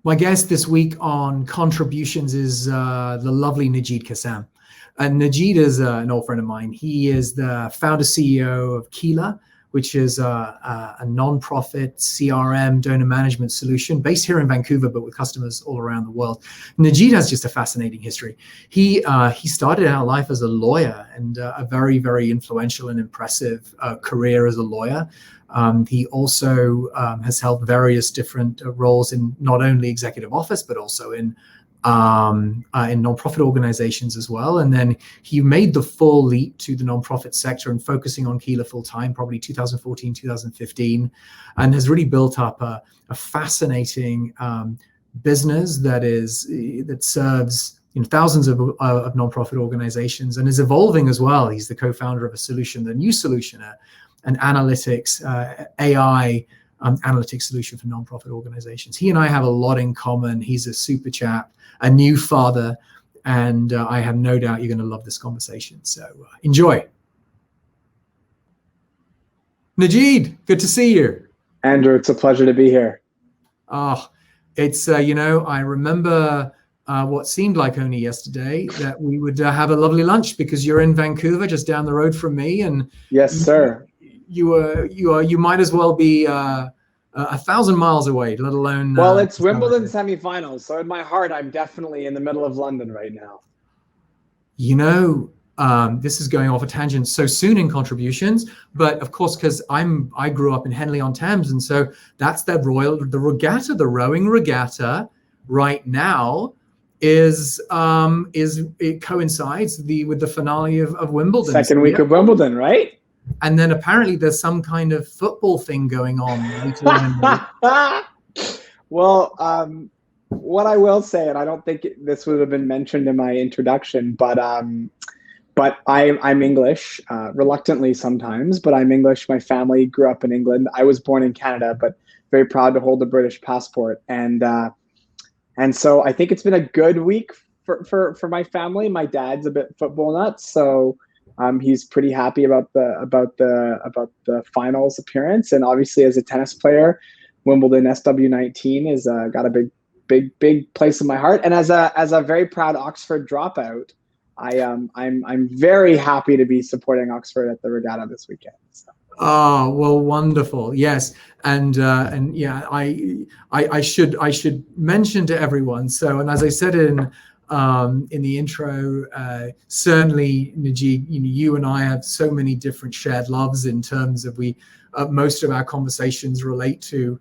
My guest this week on contributions is the lovely Nejeed Kassam. And Nejeed is an old friend of mine. He is the founder CEO of Keela, which is a non-profit CRM donor management solution based here in Vancouver, but with customers all around the world. Nejeed has just a fascinating history. He started out life as a lawyer and a very, very influential and impressive career as a lawyer. He also has held various different roles in not only executive office, but also in nonprofit organizations as well. And then he made the full leap to the nonprofit sector and focusing on Keela full time, probably 2014, 2015, and has really built up a fascinating business that serves thousands of nonprofit organizations and is evolving as well. He's the co-founder of a new solution, an analytics, AI analytics solution for nonprofit organizations. He and I have a lot in common. He's a super chap, a new father, and I have no doubt you're going to love this conversation. So enjoy. Nejeed, good to see you. Andrew, it's a pleasure to be here. It's, I remember what seemed like only yesterday that we would have a lovely lunch because you're in Vancouver, just down the road from me. And yes, sir. You might as well be 1,000 miles away, let alone. Well, it's Wimbledon semifinals, so in my heart, I'm definitely in the middle of London right now. This is going off a tangent so soon in contributions, but of course, because I grew up in Henley-on-Thames, and so that's the rowing regatta right now it coincides with the finale of Wimbledon. Second week of Wimbledon, right? And then apparently there's some kind of football thing going on later on in the week. Well, what I will say, and I don't think this would have been mentioned in my introduction, but I'm English, reluctantly sometimes, but I'm English. My family grew up in England. I was born in Canada, but very proud to hold a British passport. And so I think it's been a good week for my family. My dad's a bit football nuts, so he's pretty happy about the finals appearance. And obviously, as a tennis player, Wimbledon SW19 is got a big place in my heart. And as a very proud Oxford dropout, I'm very happy to be supporting Oxford at the regatta this weekend. So. Oh, well, wonderful. Yes. And yeah, I should mention to everyone. So, and as I said in the intro, certainly, Nejeed, you and I have so many different shared loves in terms of most of our conversations relate to,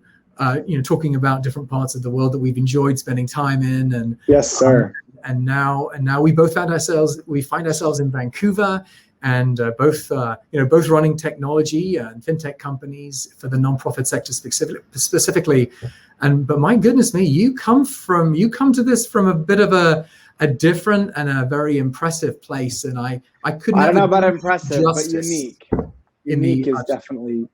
talking about different parts of the world that we've enjoyed spending time in. And yes, sir. And now we both find ourselves in Vancouver, and both running technology and fintech companies for the nonprofit sector specifically. But my goodness me, you come to this from a bit of a different and a very impressive place, and I couldn't. I don't know about impressive, but unique. Unique is definitely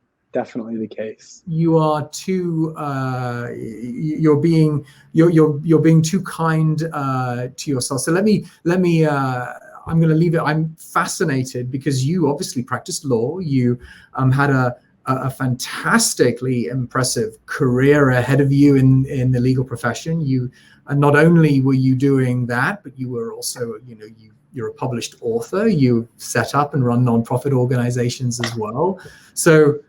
the case. You are too. You're being too kind to yourself. So let me. I'm going to leave it. I'm fascinated because you obviously practiced law. You had a fantastically impressive career ahead of you in the legal profession. You not only were you doing that, but you were also, you're a published author. You set up and run nonprofit organizations as well. So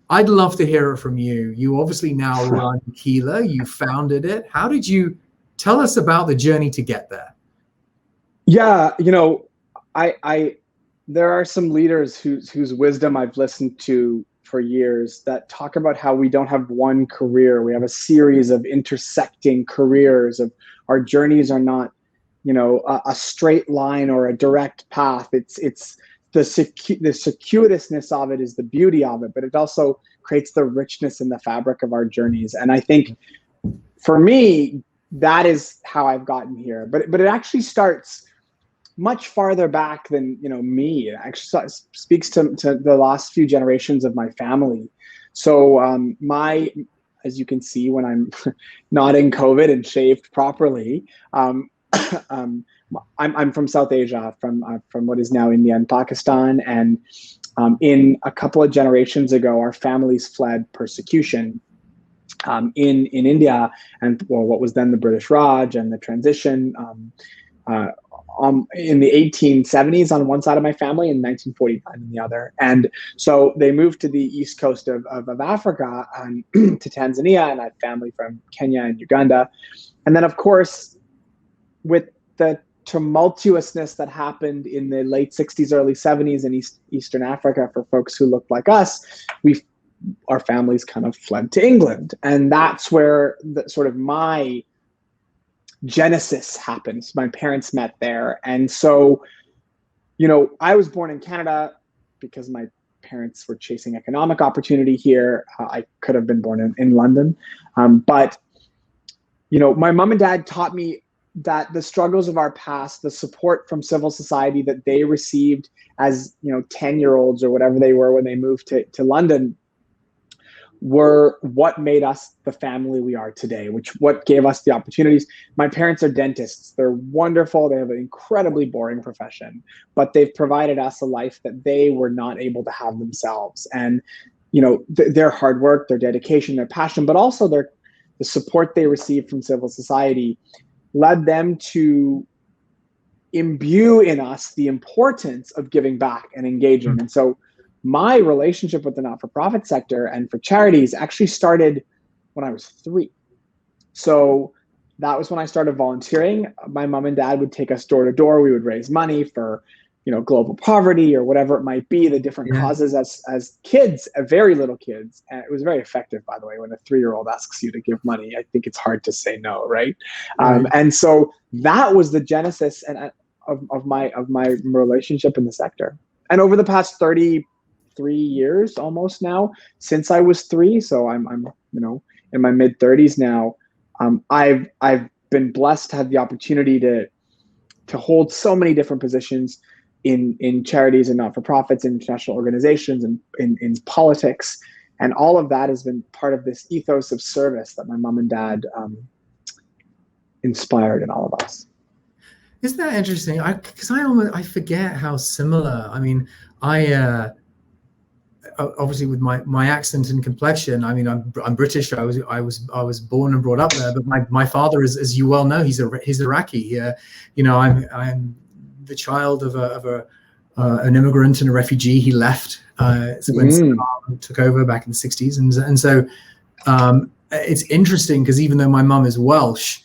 I'd love to hear it from you. You obviously now run Keela. You founded it. How did you tell us about the journey to get there? Yeah, there are some leaders whose wisdom I've listened to for years that talk about how we don't have one career. We have a series of intersecting careers. Of our journeys are not, a straight line or a direct path. It's the circuitousness of it is the beauty of it, but it also creates the richness in the fabric of our journeys. And I think for me, that is how I've gotten here. But it actually starts much farther back than me. It actually speaks to the last few generations of my family. So as you can see, when I'm not in COVID and shaved properly, I'm from South Asia, from what is now India and Pakistan, and in a couple of generations ago, our families fled persecution. in India, and what was then the British Raj, and the transition in the 1870s on one side of my family, and 1945 in the other. And so they moved to the east coast of Africa, to Tanzania, and I have family from Kenya and Uganda. And then, of course, with the tumultuousness that happened in the late 60s, early 70s in Eastern Africa for folks who looked like us, our families kind of fled to England. And that's where sort of my genesis happens. My parents met there. And so, I was born in Canada because my parents were chasing economic opportunity here. I could have been born in London. But, my mom and dad taught me that the struggles of our past, the support from civil society that they received as, 10-year-olds or whatever they were when they moved to London, were what made us the family we are today, what gave us the opportunities. My parents are dentists. They're wonderful. They have an incredibly boring profession, but they've provided us a life that they were not able to have themselves. And, their hard work, their dedication, their passion, but also the support they received from civil society led them to imbue in us the importance of giving back and engaging. And so my relationship with the not-for-profit sector and for charities actually started when I was 3. So that was when I started volunteering. My mom and dad would take us door to door. We would raise money for, global poverty or whatever it might be, the different causes as kids, very little kids. And it was very effective, by the way, when a 3-year-old asks you to give money. I think it's hard to say no, right? And so that was the genesis of my relationship in the sector. And over the past 33 years almost now, since I was 3, so I'm in my mid 30s now, I've been blessed to have the opportunity to hold so many different positions in charities and not-for-profits, in international organizations, and in politics. And all of that has been part of this ethos of service that my mom and dad inspired in all of us. Isn't that interesting? Because I forget how similar. I mean, obviously with my accent and complexion, I mean, I'm British. I was born and brought up there. But my father is, as you well know, he's Iraqi. I'm the child of an immigrant and a refugee. He left when Saddam took over back in the 60s, and so it's interesting because even though my mum is Welsh,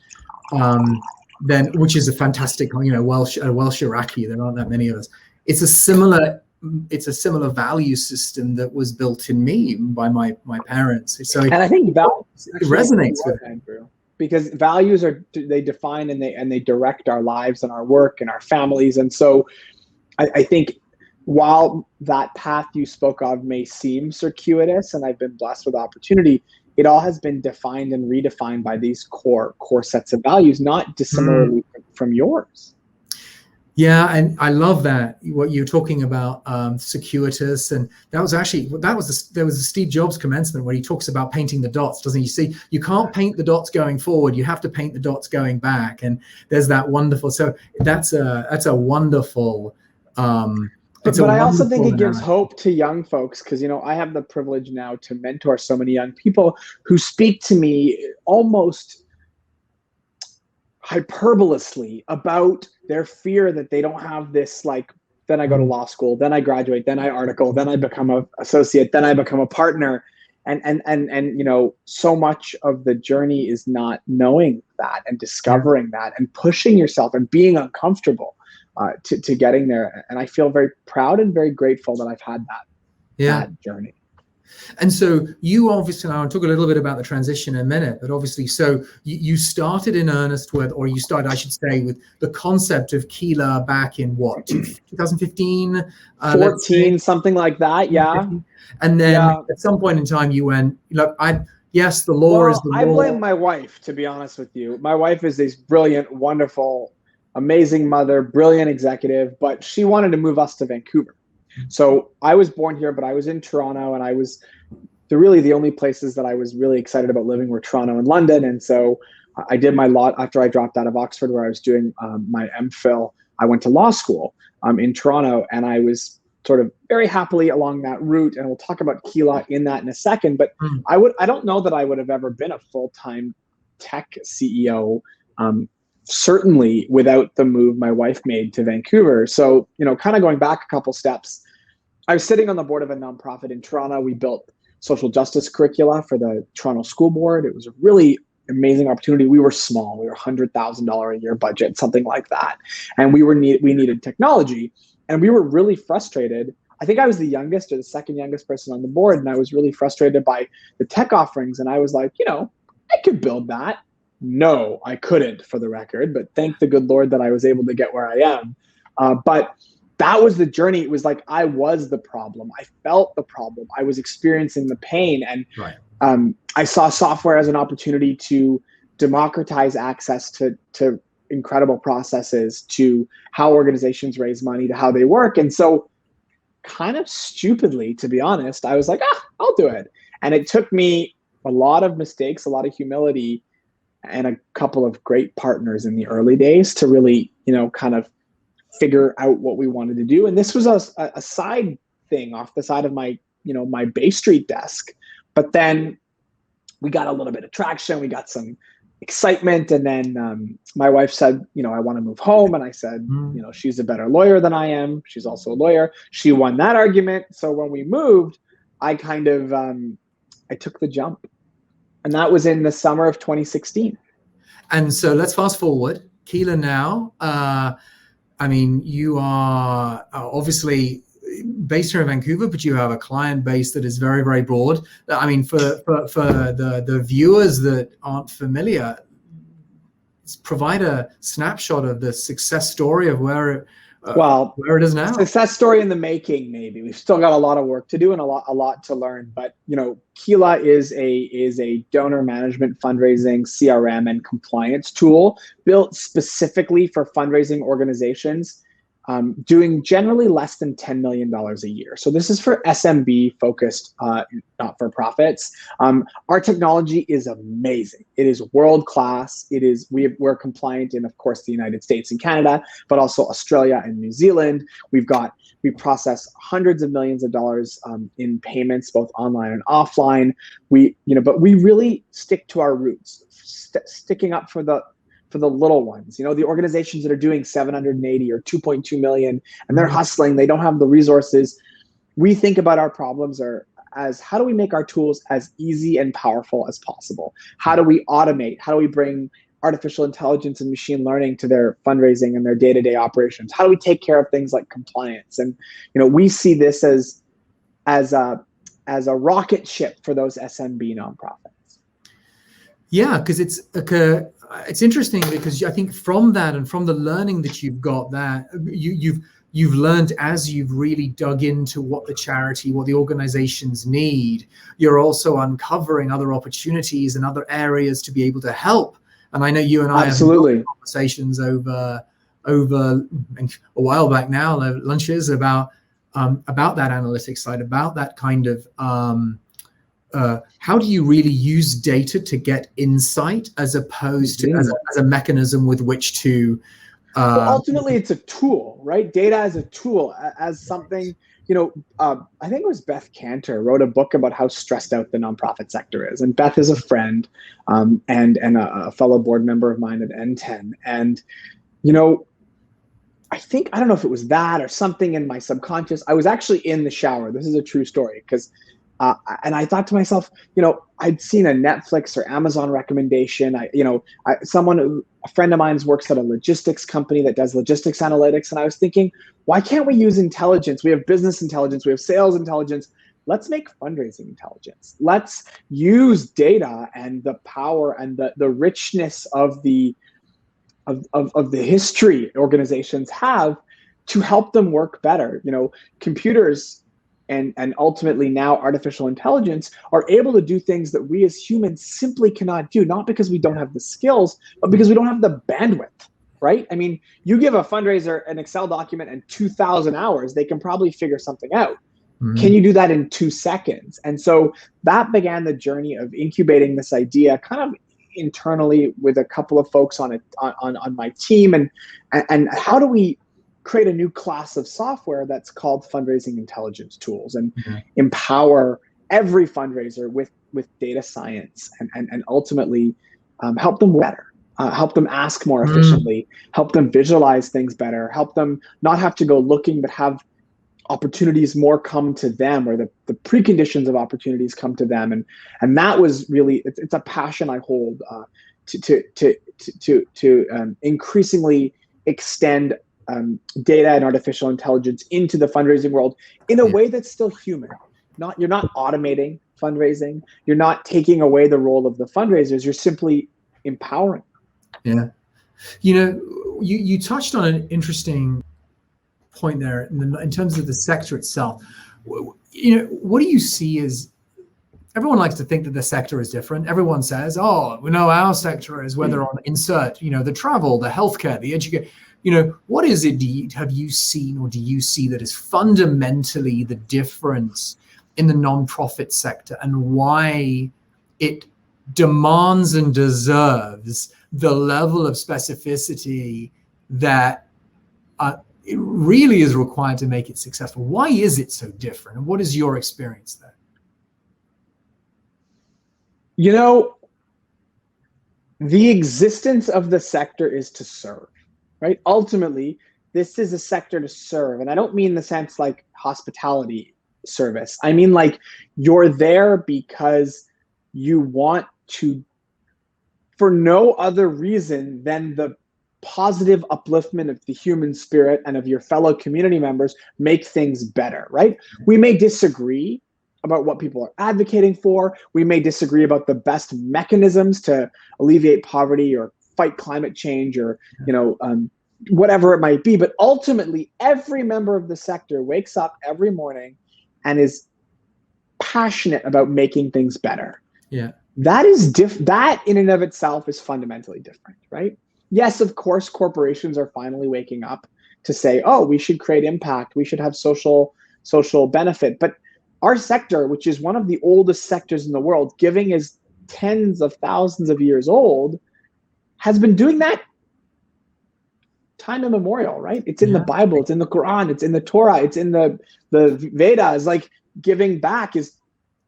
which is a fantastic, Welsh Iraqi. There aren't that many of us. It's a similar value system that was built in me by my parents. So, and I think that it resonates with Andrew, because values they define and they direct our lives and our work and our families. And so I think while that path you spoke of may seem circuitous, and I've been blessed with opportunity, it all has been defined and redefined by these core sets of values, not dissimilarly from yours. Yeah, and I love that what you're talking about, circuitous, and there was a Steve Jobs commencement where he talks about painting the dots, doesn't he? You see, you can't paint the dots going forward; you have to paint the dots going back, and there's that wonderful. So that's a wonderful. But I also think it gives hope to young folks because I have the privilege now to mentor so many young people who speak to me almost hyperbolously about their fear that they don't have this, then I go to law school, then I graduate, then I article, then I become an associate, then I become a partner. And so much of the journey is not knowing that and discovering that and pushing yourself and being uncomfortable to getting there. And I feel very proud and very grateful that I've had that journey. And so you obviously, I'll talk a little bit about the transition in a minute, but obviously, so you started in earnest with, or you started, I should say, with the concept of Keela back in what, 2015? 14, something like that, yeah. And then at some point in time you went, look, yes, the law is the law. I blame my wife, to be honest with you. My wife is this brilliant, wonderful, amazing mother, brilliant executive, but she wanted to move us to Vancouver. So I was born here, but I was in Toronto, and I was the only places that I was really excited about living were Toronto and London. And so I did my law after I dropped out of Oxford, where I was doing my MPhil. I went to law school in Toronto, and I was sort of very happily along that route. And we'll talk about Keela in that in a second. But Mm. I don't know that I would have ever been a full-time tech CEO, certainly without the move my wife made to Vancouver. So, kind of going back a couple steps, I was sitting on the board of a nonprofit in Toronto. We built social justice curricula for the Toronto School Board. It was a really amazing opportunity. We were small. We were $100,000 a year budget, something like that. And we needed technology. And we were really frustrated. I think I was the youngest or the second youngest person on the board. And I was really frustrated by the tech offerings. And I was like, I could build that. No, I couldn't, for the record. But thank the good Lord that I was able to get where I am. But that was the journey. It was like I was the problem. I felt the problem. I was experiencing the pain. And Right. I saw software as an opportunity to democratize access to incredible processes, to how organizations raise money, to how they work. And so kind of stupidly, to be honest, I was like, I'll do it. And it took me a lot of mistakes, a lot of humility, and a couple of great partners in the early days to really, kind of figure out what we wanted to do. And this was a side thing off the side of my, my Bay Street desk. But then we got a little bit of traction. We got some excitement. And then my wife said, I want to move home. And I said, she's a better lawyer than I am. She's also a lawyer. She won that argument. So when we moved, I kind of, I took the jump. And that was in the summer of 2016. And so let's fast forward. Keela now, you are obviously based here in Vancouver, but you have a client base that is very, very broad. I mean, for the viewers that aren't familiar, provide a snapshot of the success story of where it is now. Success story in the making, maybe. We've still got a lot of work to do and a lot to learn. But Keela is a donor management, fundraising, CRM, and compliance tool built specifically for fundraising organizations, doing generally less than $10 million a year. So this is for SMB focused, not-for-profits. Our technology is amazing. It is world-class. We're compliant in, of course, the United States and Canada, but also Australia and New Zealand. We process hundreds of millions of dollars in payments, both online and offline. But we really stick to our roots, sticking up for the little ones, the organizations that are doing 780 or 2.2 million, and they're hustling, they don't have the resources. We think about our problems as how do we make our tools as easy and powerful as possible? How do we automate? How do we bring artificial intelligence and machine learning to their fundraising and their day-to-day operations? How do we take care of things like compliance? And, we see this as a rocket ship for those SMB nonprofits. Yeah, because it's interesting because I think from that and from the learning that you've got, that you've learned as you've really dug into what the organizations need, you're also uncovering other opportunities and other areas to be able to help. And I know you and I Absolutely. have conversations over a while back now, lunches about that analytics side, about that kind of how do you really use data to get insight as opposed to as a mechanism with which to well, ultimately it's a tool, right? Data as a tool, as something, I think it was Beth Cantor wrote a book about how stressed out the nonprofit sector is. And Beth is a friend and a fellow board member of mine at N10. And, I don't know if it was that or something in my subconscious. I was actually in the shower. This is a true story because and I thought to myself, I'd seen a Netflix or Amazon recommendation. A friend of mine works at a logistics company that does logistics analytics. And I was thinking, why can't we use intelligence? We have business intelligence. We have sales intelligence. Let's make fundraising intelligence. Let's use data and the power and the richness of the history organizations have to help them work better. Computers and ultimately now artificial intelligence are able to do things that we as humans simply cannot do, not because we don't have the skills, but because we don't have the bandwidth, right? I mean, you give a fundraiser an Excel document and 2,000 hours, they can probably figure something out. Mm-hmm. Can you do that in 2 seconds? And so that began the journey of incubating this idea kind of internally with a couple of folks on my team. And how do we create a new class of software that's called fundraising intelligence tools, and empower every fundraiser with data science, and ultimately help them better, help them ask more efficiently, help them visualize things better, help them not have to go looking, but have opportunities more come to them, or the preconditions of opportunities come to them. And that was really, it's a passion I hold, to increasingly extend data and artificial intelligence into the fundraising world in a way that's still human. You're not automating fundraising. You're not taking away the role of the fundraisers. You're simply empowering. Yeah. You know, you touched on an interesting point there in terms of the sector itself. You know, what do you see as, everyone likes to think that the sector is different. Everyone says, oh, we know our sector is, whether on insert, you know, the travel, the healthcare, the education. You know, what is it, have you seen, or do you see that is fundamentally the difference in the nonprofit sector, and why it demands and deserves the level of specificity that it really is required to make it successful? Why is it so different? And what is your experience there? You know, the existence of the sector is to serve, right? Ultimately, this is a sector to serve. And I don't mean in the sense like hospitality service. I mean, like, you're there because you want to, for no other reason than the positive upliftment of the human spirit and of your fellow community members, make things better, right? We may disagree about what people are advocating for. We may disagree about the best mechanisms to alleviate poverty or fight climate change, or, you know, whatever it might be. But ultimately, every member of the sector wakes up every morning and is passionate about making things better. Yeah. That is that in and of itself is fundamentally different, right? Yes, of course, corporations are finally waking up to say, oh, we should create impact. We should have social benefit. But our sector, which is one of the oldest sectors in the world, giving is tens of thousands of years old, has been doing that time immemorial, right? It's in the Bible, it's in the Quran, it's in the Torah, it's in the Vedas. Like, giving back is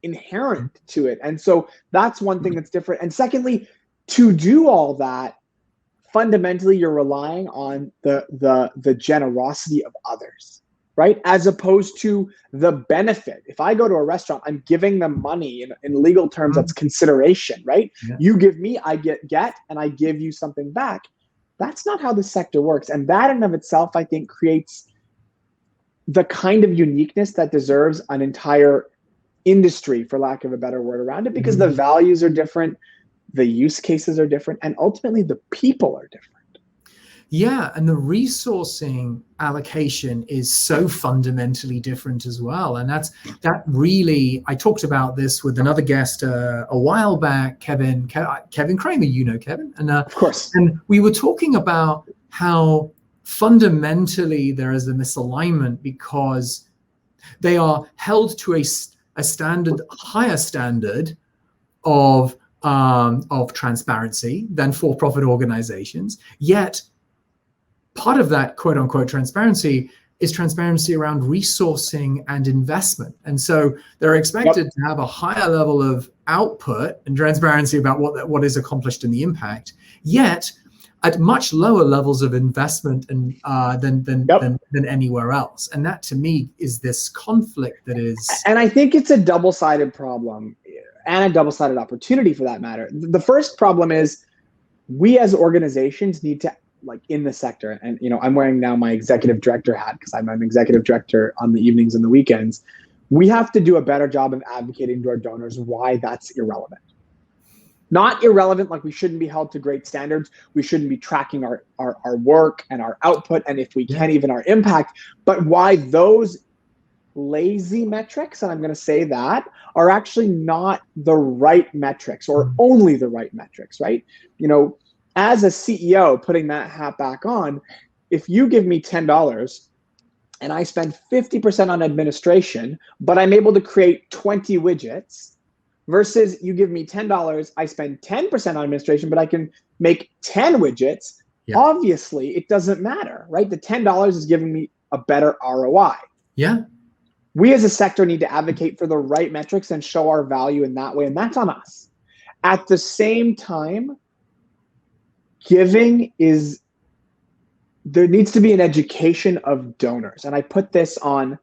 inherent to it. And so that's one thing that's different. And secondly, to do all that, fundamentally, you're relying on the generosity of others, right? As opposed to the benefit. If I go to a restaurant, I'm giving them money. In legal terms, that's consideration, right? Yeah. You give me, I get, and I give you something back. That's not how the sector works. And that in and of itself, I think, creates the kind of uniqueness that deserves an entire industry, for lack of a better word, around it, because the values are different, the use cases are different, and ultimately the people are different. Yeah, and the resourcing allocation is so fundamentally different as well. And that really, I talked about this with another guest a while back, Kevin Kramer, you know Kevin, and of course. And we were talking about how fundamentally there is a misalignment, because they are held to a standard, higher standard of transparency than for-profit organizations. Yet part of that quote unquote transparency is transparency around resourcing and investment. And so they're expected to have a higher level of output and transparency about what is accomplished in the impact, yet at much lower levels of investment and than anywhere else. And that, to me, is this conflict that is. And I think it's a double-sided problem, and a double-sided opportunity, for that matter. The first problem is, we as organizations need to, like, in the sector, and, you know, I'm wearing now my executive director hat because I'm an executive director on the evenings and the weekends. We have to do a better job of advocating to our donors why that's irrelevant. Not irrelevant, like we shouldn't be held to great standards. We shouldn't be tracking our work and our output, and if we can, even our impact, but why those lazy metrics, and I'm going to say that, are actually not the right metrics, or only the right metrics, right? You know, as a CEO, putting that hat back on, if you give me $10 and I spend 50% on administration, but I'm able to create 20 widgets, versus you give me $10, I spend 10% on administration, but I can make 10 widgets, Yeah. Obviously, it doesn't matter, right? The $10 is giving me a better ROI. Yeah. We as a sector need to advocate for the right metrics and show our value in that way, and that's on us. At the same time, giving is, there needs to be an education of donors. And I put this on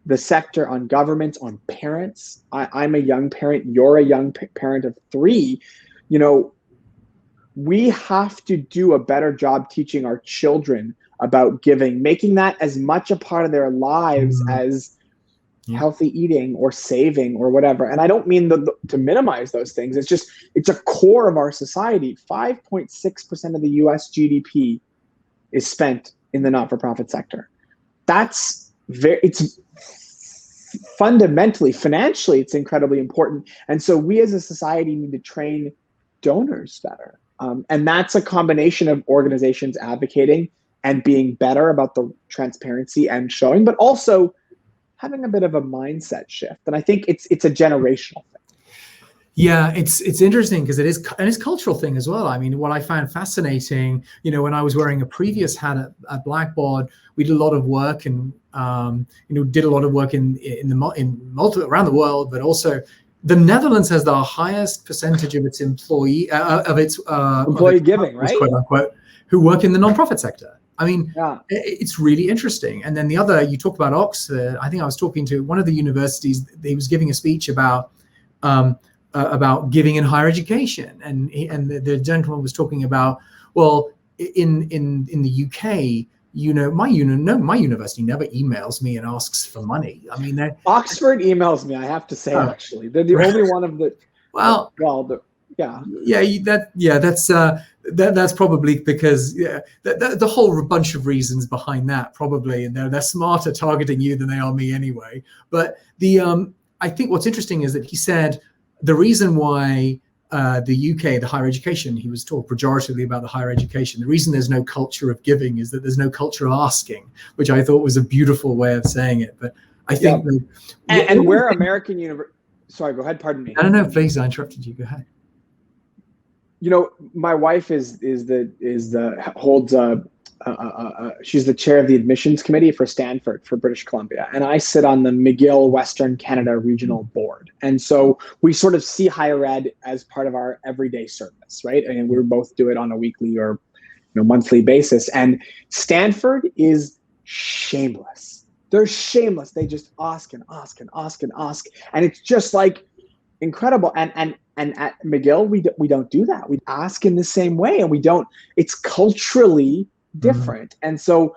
the sector, on governments, on parents. I'm a young parent. You're a young parent of 3. We have to do a better job teaching our children about giving, making that as much a part of their lives as healthy eating or saving or whatever. And I don't mean to minimize those things. It's just, it's a core of our society. 5.6% of the US GDP is spent in the not-for-profit sector. That's it's fundamentally, financially, it's incredibly important. And so we as a society need to train donors better. And that's a combination of organizations advocating and being better about the transparency and showing, but also having a bit of a mindset shift. And I think it's a generational thing. Yeah, it's interesting because it's a cultural thing as well. I mean, what I found fascinating, when I was wearing a previous hat at Blackboard, we did a lot of work and did a lot of work in multiple around the world, but also the Netherlands has the highest percentage of its employee giving, right? Quote unquote, who work in the nonprofit sector. I mean, it's really interesting. And then the other, you talked about Oxford. I think I was talking to one of the universities. He was giving a speech about giving in higher education, and the gentleman was talking about, well, in the UK, my university never emails me and asks for money. I mean, Oxford emails me. I have to say, actually, they're the only one of the. That's probably because the whole bunch of reasons behind that probably, and they're smarter targeting you than they are me anyway. But I think what's interesting is that he said the reason why the UK, the higher education, he was talking pejoratively about the higher education. The reason there's no culture of giving is that there's no culture of asking, which I thought was a beautiful way of saying it. But I think where American university. Sorry, go ahead. Pardon me. No, please. I interrupted you. Go ahead. My wife holds she's the chair of the admissions committee for Stanford for British Columbia, and I sit on the McGill Western Canada Regional Board. And so we sort of see higher ed as part of our everyday service, right? And we both do it on a weekly or monthly basis. And Stanford is shameless. They're shameless. They just ask and ask and ask and ask, and it's just like incredible. And at McGill, we don't do that. We ask in the same way, and we don't. It's culturally different. And so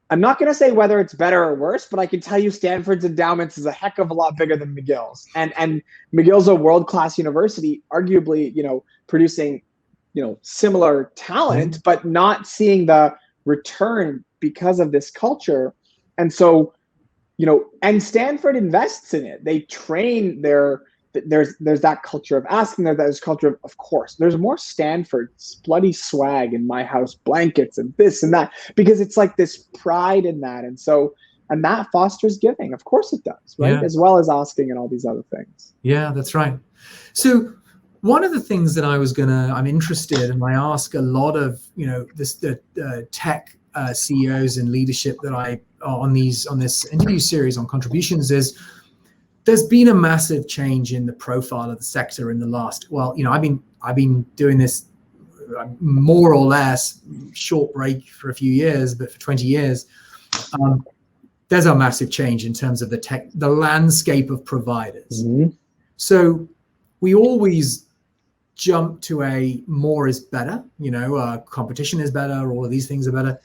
I'm not going to say whether it's better or worse, but I can tell you Stanford's endowments is a heck of a lot bigger than McGill's. And McGill's a world-class university, arguably, producing, similar talent, but not seeing the return because of this culture. And so, and Stanford invests in it. They train there's that culture of asking, there's culture of course, there's more Stanford bloody swag in my house, blankets and this and that, because it's like this pride in that. And so, and that fosters giving. Of course it does, right? Yeah. As well as asking and all these other things. Yeah, that's right. So one of the things that I'm interested in, I ask a lot of, the tech CEOs and leadership that I on this interview series on contributions is, there's been a massive change in the profile of the sector in the last, I've been doing this more or less short break for a few years, but for 20 years, there's a massive change in terms of the landscape of providers. Mm-hmm. So we always jump to a more is better, competition is better, all of these things are better.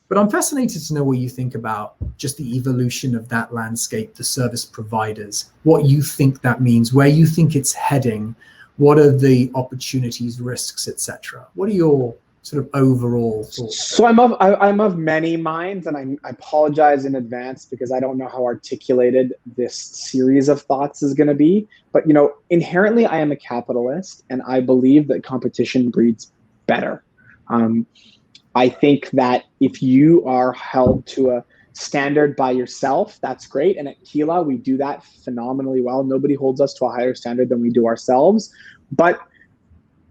But I'm fascinated to know what you think about just the evolution of that landscape, the service providers, what you think that means, where you think it's heading, what are the opportunities, risks, etc. What are your sort of overall thoughts? So I'm of many minds, and I apologize in advance because I don't know how articulated this series of thoughts is going to be. But inherently, I am a capitalist, and I believe that competition breeds better. I think that if you are held to a standard by yourself, that's great. And at Keela, we do that phenomenally well. Nobody holds us to a higher standard than we do ourselves. But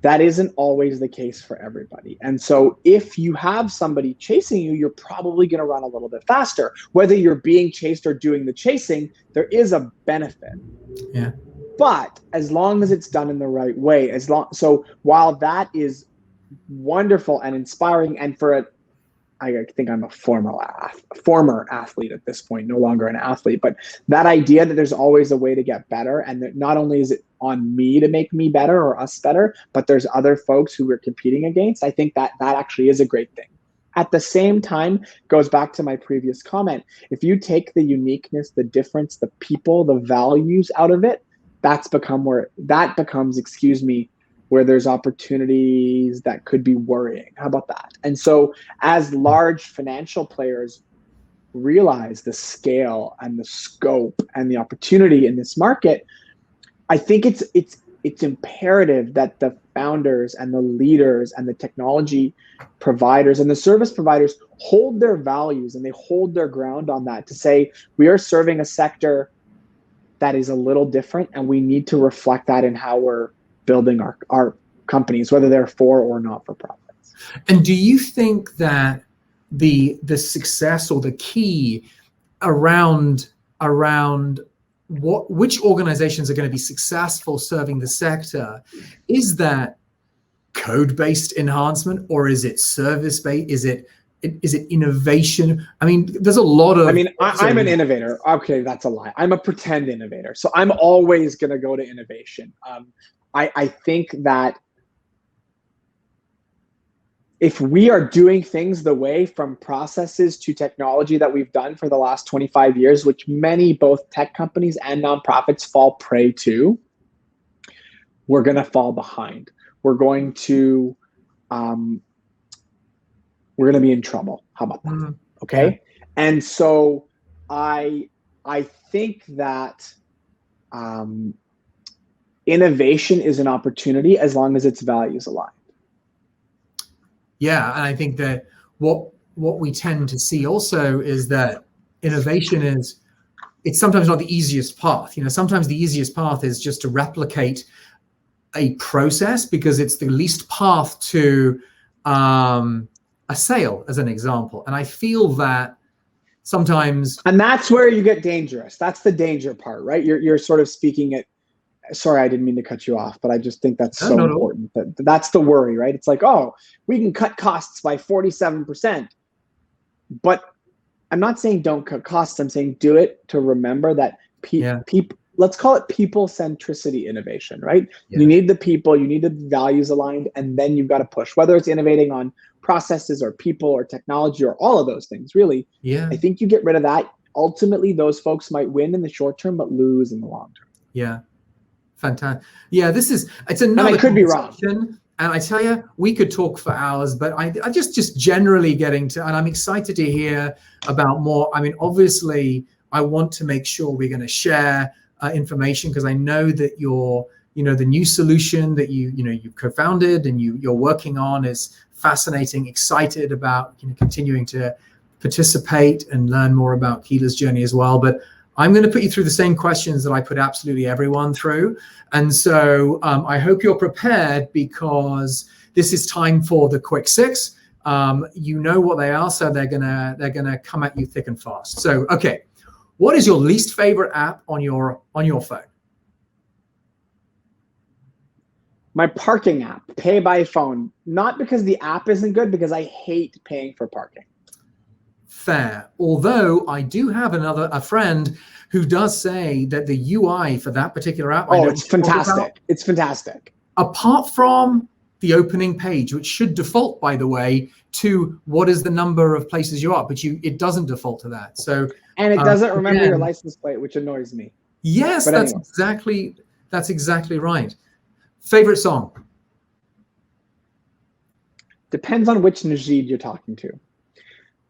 that isn't always the case for everybody. And so if you have somebody chasing you, you're probably going to run a little bit faster. Whether you're being chased or doing the chasing, there is a benefit. Yeah. But as long as it's done in the right way, so while that is wonderful and inspiring, and I think I'm a former athlete at this point, no longer an athlete, but that idea that there's always a way to get better, and that not only is it on me to make me better or us better, but there's other folks who we're competing against, I think that actually is a great thing. At the same time, goes back to my previous comment, if you take the uniqueness, the difference, the people, the values out of it, that becomes, where there's opportunities that could be worrying. How about that? And so as large financial players realize the scale and the scope and the opportunity in this market, I think it's imperative that the founders and the leaders and the technology providers and the service providers hold their values and they hold their ground on that, to say, we are serving a sector that is a little different, and we need to reflect that in how we're building our companies, whether they're for or not for profits. And do you think that the success or the key around which organizations are going to be successful serving the sector, is that code-based enhancement, or is it service-based? Is it innovation? I mean, there's a lot of... I'm an innovator. Okay, that's a lie. I'm a pretend innovator. So I'm always going to go to innovation. I think that if we are doing things the way, from processes to technology, that we've done for the last 25 years, which many both tech companies and nonprofits fall prey to, we're going to fall behind. We're going to be in trouble. How about that? Okay. Yeah. And so I think that innovation is an opportunity as long as its values align. Yeah, and I think that what we tend to see also is that innovation it's sometimes not the easiest path. Sometimes the easiest path is just to replicate a process because it's the least path to a sale, as an example. And I feel that sometimes... And that's where you get dangerous. That's the danger part, right? You're sort of speaking it. Sorry, I didn't mean to cut you off, but I just think that's so important. That's the worry, right? It's like, oh, we can cut costs by 47%. But I'm not saying don't cut costs. I'm saying do it to remember that people, let's call it people centricity innovation, right? Yeah. You need the people, you need the values aligned, and then you've got to push, whether it's innovating on processes or people or technology or all of those things, really. Yeah. I think you get rid of that. Ultimately, those folks might win in the short term, but lose in the long term. Yeah. Fantastic. Yeah, it's another... And I could be wrong. And I tell you, we could talk for hours, but I just generally getting to, and I'm excited to hear about more. I mean, obviously, I want to make sure we're going to share information, because I know that the new solution that you co-founded and you're working on is fascinating. Excited about continuing to participate and learn more about Keela's journey as well. But I'm going to put you through the same questions that I put absolutely everyone through. And so I hope you're prepared, because this is time for the quick six. You know what they are, so they're gonna come at you thick and fast. So, okay, what is your least favorite app on your phone? My parking app, Pay by Phone. Not because the app isn't good, because I hate paying for parking. Fair. Although I do have a friend who does say that the UI for that particular app... Oh, it's fantastic. It's fantastic. Apart from the opening page, which should default, by the way, to what is the number of places you are, but it doesn't default to that. So, and it doesn't remember your license plate, which annoys me. Yes, that's exactly right. Favorite song? Depends on which Nejeed you're talking to.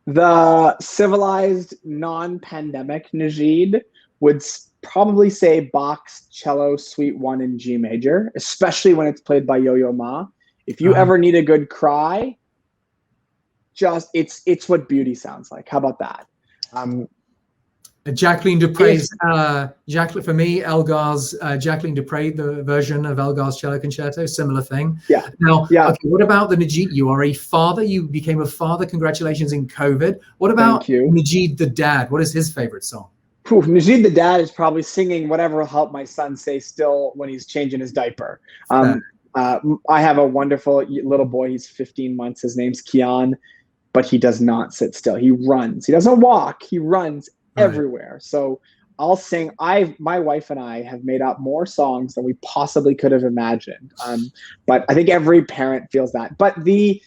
The civilized, non-pandemic Nejeed would probably say Bach's Cello Suite 1 in G major, especially when it's played by Yo-Yo Ma. If you ever need a good cry, it's what beauty sounds like. How about that? Jacqueline Dupre's, Jacqueline, for me, Elgar's, Jacqueline Dupre, the version of Elgar's cello concerto, similar thing. Yeah. Now, Yeah. okay, what about the Nejeed? You are a father. You became a father. Congratulations in COVID. What about Thank you. Nejeed the dad? What is his favorite song? Nejeed the dad is probably singing whatever will help my son stay still when he's changing his diaper. I have a wonderful little boy. He's 15 months. His name's Keon, but he does not sit still. He runs. He doesn't walk. He runs everywhere. So I'll sing. My wife and I have made up more songs than we possibly could have imagined. But I think every parent feels that. But the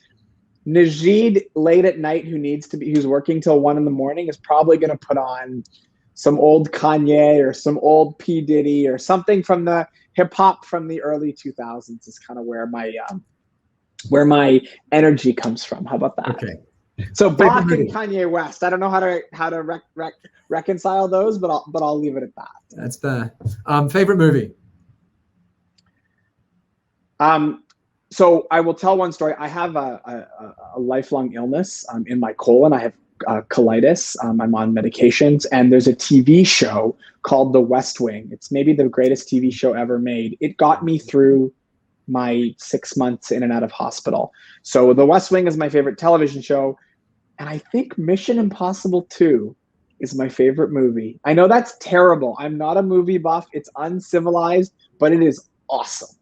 Nejeed late at night who's working till 1 a.m. is probably going to put on some old Kanye or some old P. Diddy or something from the hip hop from the early 2000s is kind of where my energy comes from. How about that? Okay. So Bach and Kanye West. I don't know how to reconcile those, but I'll leave it at that. That's fair. Favorite movie? So I will tell one story. I have a lifelong illness in my colon. I have colitis. I'm on medications, and there's a TV show called The West Wing. It's maybe the greatest TV show ever made. It got me through my 6 months in and out of hospital. So The West Wing is my favorite television show. And I think Mission Impossible 2 is my favorite movie. I know that's terrible. I'm not a movie buff. It's uncivilized, but it is awesome.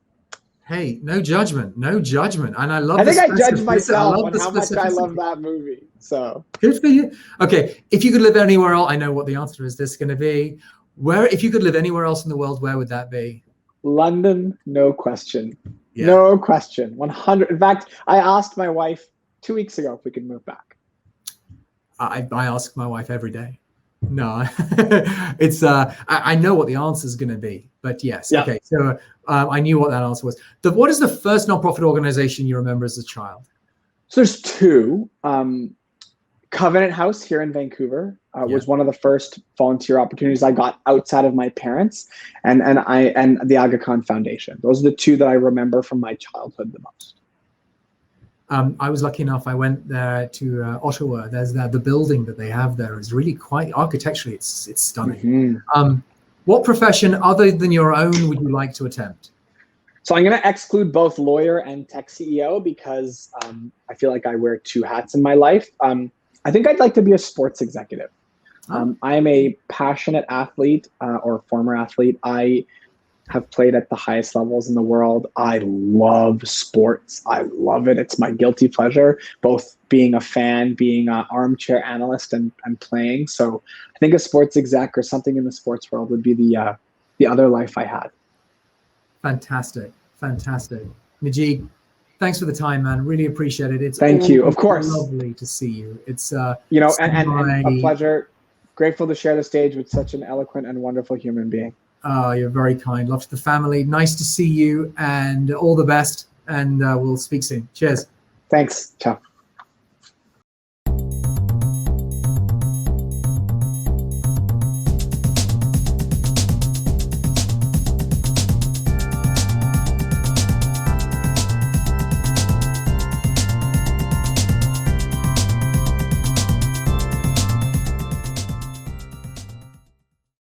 Hey, no judgment, no judgment. And I love I think I judge myself on how much I love that movie. So good for you. Okay, if you could live anywhere else, I know what the answer is this going to be. If you could live anywhere else in the world, where would that be? London, no question. Yeah. No question. 100. In fact, I asked my wife 2 weeks ago if we could move back. I ask my wife every day. No, it's I know what the answer is going to be, but yes. Yeah. Okay, so I knew what that answer was. What is the first nonprofit organization you remember as a child? So there's two. Covenant House here in Vancouver was one of the first volunteer opportunities I got outside of my parents, and the Aga Khan Foundation. Those are the two that I remember from my childhood the most. I was lucky enough. I went there to Ottawa. There's the building that they have there is really quite architecturally. It's stunning. Mm-hmm. What profession other than your own would you like to attempt? So I'm going to exclude both lawyer and tech CEO because I feel like I wear two hats in my life. I think I'd like to be a sports executive. I am a passionate athlete or former athlete. I have played at the highest levels in the world. I love sports. I love it. It's my guilty pleasure, both being a fan, being an armchair analyst and playing. So I think a sports exec or something in the sports world would be the other life I had. Fantastic. Fantastic. Nejeed, thanks for the time, man. Really appreciate it. It's Thank you. Of course. Lovely to see you. It's and a pleasure. Grateful to share the stage with such an eloquent and wonderful human being. You're very kind. Love to the family. Nice to see you, and all the best. And we'll speak soon. Cheers. Thanks. Ciao.